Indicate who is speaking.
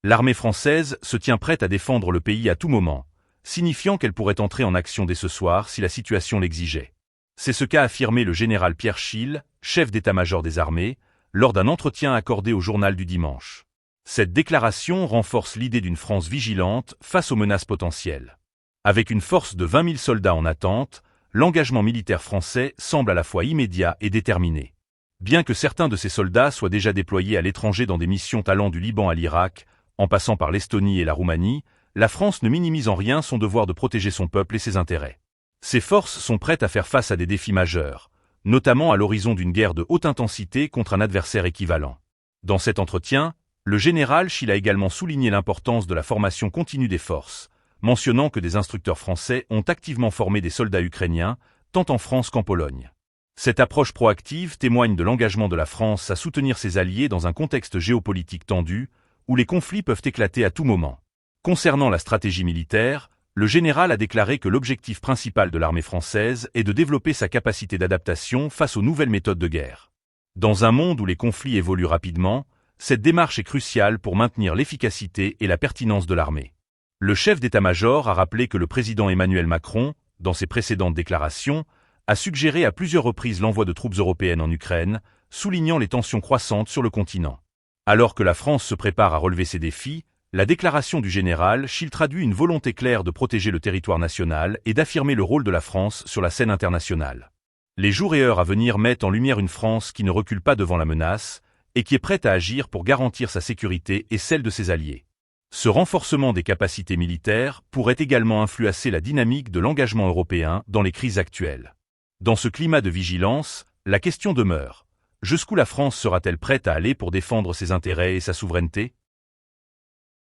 Speaker 1: L'armée française se tient prête à défendre le pays à tout moment, signifiant qu'elle pourrait entrer en action dès ce soir si la situation l'exigeait. C'est ce qu'a affirmé le général Pierre Schill, chef d'état-major des armées, lors d'un entretien accordé au journal du dimanche. Cette déclaration renforce l'idée d'une France vigilante face aux menaces potentielles. Avec une force de 20 000 soldats en attente, l'engagement militaire français semble à la fois immédiat et déterminé. Bien que certains de ces soldats soient déjà déployés à l'étranger dans des missions allant du Liban à l'Irak, en passant par l'Estonie et la Roumanie, la France ne minimise en rien son devoir de protéger son peuple et ses intérêts. Ses forces sont prêtes à faire face à des défis majeurs, notamment à l'horizon d'une guerre de haute intensité contre un adversaire équivalent. Dans cet entretien, le général Schill a également souligné l'importance de la formation continue des forces, mentionnant que des instructeurs français ont activement formé des soldats ukrainiens, tant en France qu'en Pologne. Cette approche proactive témoigne de l'engagement de la France à soutenir ses alliés dans un contexte géopolitique tendu, où les conflits peuvent éclater à tout moment. Concernant la stratégie militaire, le général a déclaré que l'objectif principal de l'armée française est de développer sa capacité d'adaptation face aux nouvelles méthodes de guerre. Dans un monde où les conflits évoluent rapidement, cette démarche est cruciale pour maintenir l'efficacité et la pertinence de l'armée. Le chef d'état-major a rappelé que le président Emmanuel Macron, dans ses précédentes déclarations, a suggéré à plusieurs reprises l'envoi de troupes européennes en Ukraine, soulignant les tensions croissantes sur le continent. Alors que la France se prépare à relever ces défis, la déclaration du général Schill traduit une volonté claire de protéger le territoire national et d'affirmer le rôle de la France sur la scène internationale. Les jours et heures à venir mettent en lumière une France qui ne recule pas devant la menace et qui est prête à agir pour garantir sa sécurité et celle de ses alliés. Ce renforcement des capacités militaires pourrait également influencer la dynamique de l'engagement européen dans les crises actuelles. Dans ce climat de vigilance, la question demeure. Jusqu'où la France sera-t-elle prête à aller pour défendre ses intérêts et sa souveraineté ?